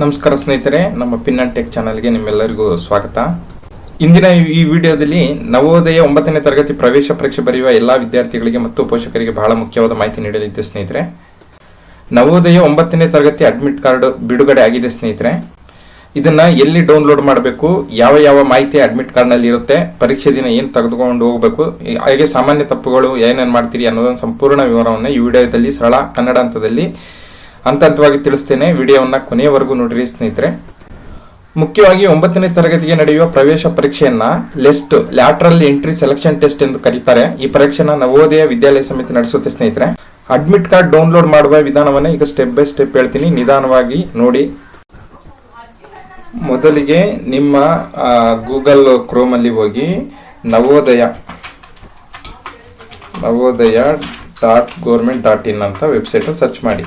ನಮಸ್ಕಾರ ಸ್ನೇಹಿತರೆ, ನಮ್ಮ ಪಿನ್ ಅಂಡ್ ಟೆಕ್ ಚಾನಲ್ಗೆ ನಿಮ್ಮೆಲ್ಲರಿಗೂ ಸ್ವಾಗತ. ಇಂದಿನ ಈ ವಿಡಿಯೋದಲ್ಲಿ ನವೋದಯ 9ನೇ ತರಗತಿ ಪ್ರವೇಶ ಪರೀಕ್ಷೆ ಬರೆಯುವ ಎಲ್ಲಾ ವಿದ್ಯಾರ್ಥಿಗಳಿಗೆ ಮತ್ತು ಪೋಷಕರಿಗೆ ಬಹಳ ಮುಖ್ಯವಾದ ಮಾಹಿತಿ ನೀಡಲಿದೆ ಸ್ನೇಹಿತರೆ. ನವೋದಯ 9ನೇ ತರಗತಿ ಅಡ್ಮಿಟ್ ಕಾರ್ಡ್ ಬಿಡುಗಡೆ ಆಗಿದೆ ಸ್ನೇಹಿತರೆ. ಇದನ್ನ ಎಲ್ಲಿ ಡೌನ್ಲೋಡ್ ಮಾಡಬೇಕು, ಯಾವ ಮಾಹಿತಿ ಅಡ್ಮಿಟ್ ಕಾರ್ಡ್ ನಲ್ಲಿ ಇರುತ್ತೆ, ಪರೀಕ್ಷೆ ದಿನ ಏನು ತೆಗೆದುಕೊಂಡು ಹೋಗಬೇಕು, ಹಾಗೆ ಸಾಮಾನ್ಯ ತಪ್ಪುಗಳು ಏನೇನು ಮಾಡ್ತೀರಿ ಅನ್ನೋದನ್ನ ಸಂಪೂರ್ಣ ವಿವರವನ್ನು ಈ ವಿಡಿಯೋದಲ್ಲಿ ಸರಳ ಕನ್ನಡ ಹಂತವಾಗಿ ತಿಳಿಸ್ತೇನೆ. ವಿಡಿಯೋವನ್ನ ಕೊನೆಯವರೆಗೂ ನೋಡಿರಿ ಸ್ನೇಹಿತರೆ. ಮುಖ್ಯವಾಗಿ 9ನೇ ತರಗತಿಗೆ ನಡೆಯುವ ಪ್ರವೇಶ ಪರೀಕ್ಷೆಯನ್ನ ಲ್ಯಾಟರಲ್ ಎಂಟ್ರಿ ಸೆಲೆಕ್ಷನ್ ಟೆಸ್ಟ್ ಎಂದು ಕರೀತಾರೆ. ಈ ಪರೀಕ್ಷೆನ ನವೋದಯ ವಿದ್ಯಾಲಯ ಸಮಿತಿ ನಡೆಸುತ್ತೆ ಸ್ನೇಹಿತರೆ. ಅಡ್ಮಿಟ್ ಕಾರ್ಡ್ ಡೌನ್ಲೋಡ್ ಮಾಡುವ ವಿಧಾನವನ್ನ ಈಗ ಸ್ಟೆಪ್ ಬೈ ಸ್ಟೆಪ್ ಹೇಳ್ತೀನಿ, ನಿಧಾನವಾಗಿ ನೋಡಿ. ಮೊದಲಿಗೆ ನಿಮ್ಮ ಗೂಗಲ್ ಕ್ರೋಮ್ ಅಲ್ಲಿ ಹೋಗಿ ನವೋದಯ.government.in ಅಂತ ವೆಬ್ಸೈಟ್ ಅಲ್ಲಿ ಸರ್ಚ್ ಮಾಡಿ.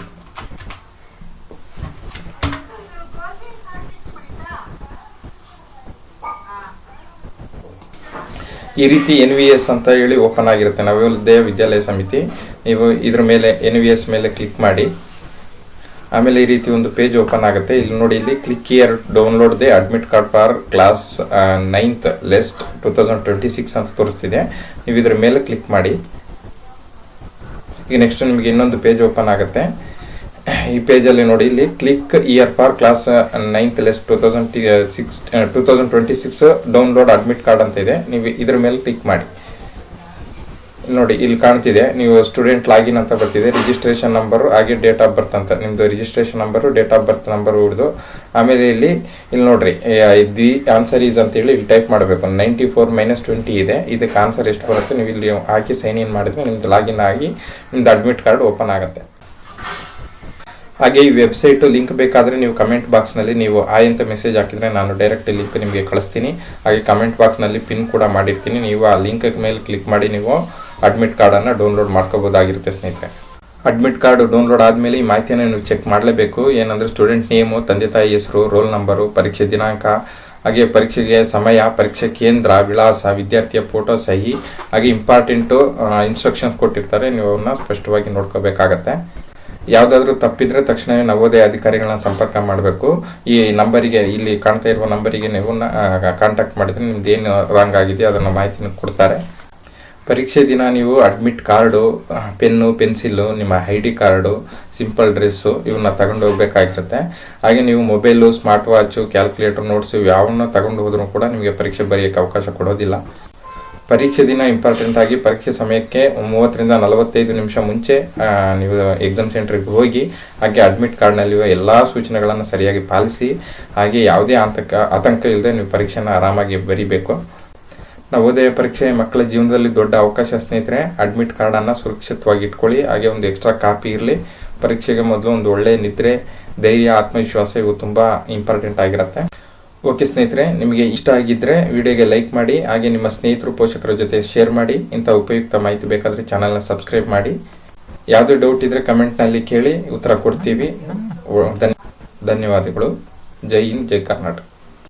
ಈ ರೀತಿ NVS ಅಂತ ಹೇಳಿ ಓಪನ್ ಆಗಿರುತ್ತೆ, ನವೋದಯ ವಿದ್ಯಾಲಯ ಸಮಿತಿ. ನೀವು ಇದ್ರ ಮೇಲೆ NVS ಮೇಲೆ ಕ್ಲಿಕ್ ಮಾಡಿ. ಆಮೇಲೆ ಈ ರೀತಿ ಒಂದು ಪೇಜ್ ಓಪನ್ ಆಗುತ್ತೆ. ಇಲ್ಲಿ ನೋಡಿ, ಇಲ್ಲಿ click here download the admit card for class 9th list 2026 ಅಂತ ತೋರಿಸ್ತಿದೆ. ನೀವು ಇದ್ರ ಮೇಲೆ ಕ್ಲಿಕ್ ಮಾಡಿ. ಈಗ ನೆಕ್ಸ್ಟ್ ನಿಮಗೆ ಇನ್ನೊಂದು ಪೇಜ್ ಓಪನ್ ಆಗುತ್ತೆ. ಈ ಪೇಜಲ್ಲಿ ನೋಡಿ, ಇಲ್ಲಿ click year for class 9th list 2026 download admit card ಅಂತ ಇದೆ. ನೀವು ಇದ್ರ ಮೇಲೆ ಕ್ಲಿಕ್ ಮಾಡಿ. ನೋಡಿ, ಇಲ್ಲಿ ಕಾಣ್ತಿದೆ, ನೀವು ಸ್ಟೂಡೆಂಟ್ ಲಾಗಿನ್ ಅಂತ ಬರ್ತಿದೆ, ರಿಜಿಸ್ಟ್ರೇಷನ್ ನಂಬರ್ ಹಾಗೆ ಡೇಟ್ ಆಫ್ ಬರ್ತ್ ಅಂತ. ನಿಮ್ದು registration number, date of birth number ಹಿಡಿದು ಆಮೇಲೆ ಇಲ್ಲಿ ನೋಡ್ರಿ, ದಿ ಆನ್ಸರ್ ಈಸ್ ಅಂತ ಹೇಳಿ ಇಲ್ಲಿ ಟೈಪ್ ಮಾಡಬೇಕು. 94 - 20 ಇದೆ. ಇದಕ್ಕೆ ಆನ್ಸರ್ ಎಷ್ಟು ಬರುತ್ತೆ ನೀವು ಇಲ್ಲಿ ಹಾಕಿ ಸೈನ್ ಇನ್ ಮಾಡಿದ್ರೆ ನಿಮ್ದು ಲಾಗಿನ್ ಆಗಿ ನಿಮ್ದು ಅಡ್ಮಿಟ್ ಕಾರ್ಡ್ ಓಪನ್ ಆಗುತ್ತೆ. ಹಾಗೆ ಈ ವೆಬ್ಸೈಟ್ ಲಿಂಕ್ ಬೇಕಾದರೆ ನೀವು ಕಮೆಂಟ್ ಬಾಕ್ಸ್ನಲ್ಲಿ ನೀವು ಅಂತ ಮೆಸೇಜ್ ಹಾಕಿದರೆ ನಾನು ಡೈರೆಕ್ಟ್ ಲಿಂಕ್ ನಿಮಗೆ ಕಳಿಸ್ತೀನಿ. ಹಾಗೆ ಕಮೆಂಟ್ ಬಾಕ್ಸ್ನಲ್ಲಿ ಪಿನ್ ಕೂಡ ಮಾಡಿರ್ತೀನಿ. ನೀವು ಆ ಲಿಂಕ್ ಮೇಲೆ ಕ್ಲಿಕ್ ಮಾಡಿ ನೀವು ಅಡ್ಮಿಟ್ ಕಾರ್ಡನ್ನು ಡೌನ್ಲೋಡ್ ಮಾಡ್ಕೋಬೋದಾಗಿರುತ್ತೆ ಸ್ನೇಹಿತರೆ. ಅಡ್ಮಿಟ್ ಕಾರ್ಡ್ ಡೌನ್ಲೋಡ್ ಆದಮೇಲೆ ಈ ಮಾಹಿತಿಯನ್ನು ನೀವು ಚೆಕ್ ಮಾಡಲೇಬೇಕು. ಏನಂದರೆ ಸ್ಟೂಡೆಂಟ್ ನೇಮು, ತಂದೆ ತಾಯಿ ಹೆಸರು, ರೋಲ್ ನಂಬರು, ಪರೀಕ್ಷೆ ದಿನಾಂಕ, ಹಾಗೆ ಪರೀಕ್ಷೆಗೆ ಸಮಯ, ಪರೀಕ್ಷೆ ಕೇಂದ್ರ, ವಿಳಾಸ, ವಿದ್ಯಾರ್ಥಿಯ ಫೋಟೋ, ಸಹಿ, ಹಾಗೆ ಇಂಪಾರ್ಟೆಂಟು ಇನ್ಸ್ಟ್ರಕ್ಷನ್ಸ್ ಕೊಟ್ಟಿರ್ತಾರೆ. ನೀವು ಅವನ್ನ ಸ್ಪಷ್ಟವಾಗಿ ನೋಡ್ಕೋಬೇಕಾಗತ್ತೆ. ಯಾವುದಾದ್ರೂ ತಪ್ಪಿದ್ರೆ ತಕ್ಷಣವೇ ನವೋದಯ ಅಧಿಕಾರಿಗಳನ್ನ ಸಂಪರ್ಕ ಮಾಡಬೇಕು. ಈ ನಂಬರಿಗೆ, ಇಲ್ಲಿ ಕಾಣ್ತಾ ಇರುವ ನಂಬರಿಗೆ ನೀವು ಕಾಂಟ್ಯಾಕ್ಟ್ ಮಾಡಿದ್ರೆ ನಿಮ್ದು ಏನು ರಾಂಗ್ ಆಗಿದೆ ಅದನ್ನು ಮಾಹಿತಿನ ಕೊಡ್ತಾರೆ. ಪರೀಕ್ಷೆ ದಿನ ನೀವು ಅಡ್ಮಿಟ್ ಕಾರ್ಡು, ಪೆನ್ನು, ಪೆನ್ಸಿಲ್ಲು, ನಿಮ್ಮ ID ಕಾರ್ಡು, ಸಿಂಪಲ್ ಡ್ರೆಸ್ಸು ಇವನ್ನ ತಗೊಂಡು ಹೋಗ್ಬೇಕಾಗಿರುತ್ತೆ. ಹಾಗೆ ನೀವು mobile, smart watch, calculator, notes ಯಾವನ್ನ ತಗೊಂಡು ಹೋದ್ರೂ ಕೂಡ ನಿಮಗೆ ಪರೀಕ್ಷೆ ಬರೆಯೋಕ್ಕೆ ಅವಕಾಶ ಕೊಡೋದಿಲ್ಲ. ಪರೀಕ್ಷೆ ದಿನ ಇಂಪಾರ್ಟೆಂಟ್ ಆಗಿ ಪರೀಕ್ಷೆ ಸಮಯಕ್ಕೆ 30 ರಿಂದ 45 ನಿಮಿಷ ಮುಂಚೆ ನೀವು ಎಕ್ಸಾಮ್ ಸೆಂಟರ್ಗೆ ಹೋಗಿ, ಹಾಗೆ ಅಡ್ಮಿಟ್ ಕಾರ್ಡ್ನಲ್ಲಿರುವ ಎಲ್ಲ ಸೂಚನೆಗಳನ್ನು ಸರಿಯಾಗಿ ಪಾಲಿಸಿ, ಹಾಗೆ ಯಾವುದೇ ಆತಂಕ ಇಲ್ಲದೆ ನೀವು ಪರೀಕ್ಷೆನ ಆರಾಮಾಗಿ ಬರೀಬೇಕು. ನವೋದಯ ಪರೀಕ್ಷೆ ಮಕ್ಕಳ ಜೀವನದಲ್ಲಿ ದೊಡ್ಡ ಅವಕಾಶ ಸ್ನೇಹಿತರೆ. ಅಡ್ಮಿಟ್ ಕಾರ್ಡನ್ನು ಸುರಕ್ಷಿತವಾಗಿ ಇಟ್ಕೊಳ್ಳಿ. ಹಾಗೆ ಒಂದು ಎಕ್ಸ್ಟ್ರಾ ಕಾಪಿ ಇರಲಿ. ಪರೀಕ್ಷೆಗೆ ಮೊದಲು ಒಂದು ಒಳ್ಳೆಯ ನಿದ್ರೆ, ಧೈರ್ಯ, ಆತ್ಮವಿಶ್ವಾಸ ಇವು ತುಂಬ ಇಂಪಾರ್ಟೆಂಟ್ ಆಗಿರುತ್ತೆ. ಓಕೆ ಸ್ನೇಹಿತರೆ, ನಿಮಗೆ ಇಷ್ಟ ಆಗಿದ್ದರೆ ವಿಡಿಯೋಗೆ ಲೈಕ್ ಮಾಡಿ, ಹಾಗೆ ನಿಮ್ಮ ಸ್ನೇಹಿತರು, ಪೋಷಕರ ಜೊತೆ ಶೇರ್ ಮಾಡಿ. ಇಂಥ ಉಪಯುಕ್ತ ಮಾಹಿತಿ ಬೇಕಾದರೆ ಚಾನಲ್ನ ಸಬ್ಸ್ಕ್ರೈಬ್ ಮಾಡಿ. ಯಾವುದೇ ಡೌಟ್ ಇದ್ದರೆ ಕಮೆಂಟ್ನಲ್ಲಿ ಕೇಳಿ, ಉತ್ತರ ಕೊಡ್ತೀವಿ. ಧನ್ಯವಾದಗಳು. ಜೈ ಹಿಂದ್, ಜೈ ಕರ್ನಾಟಕ.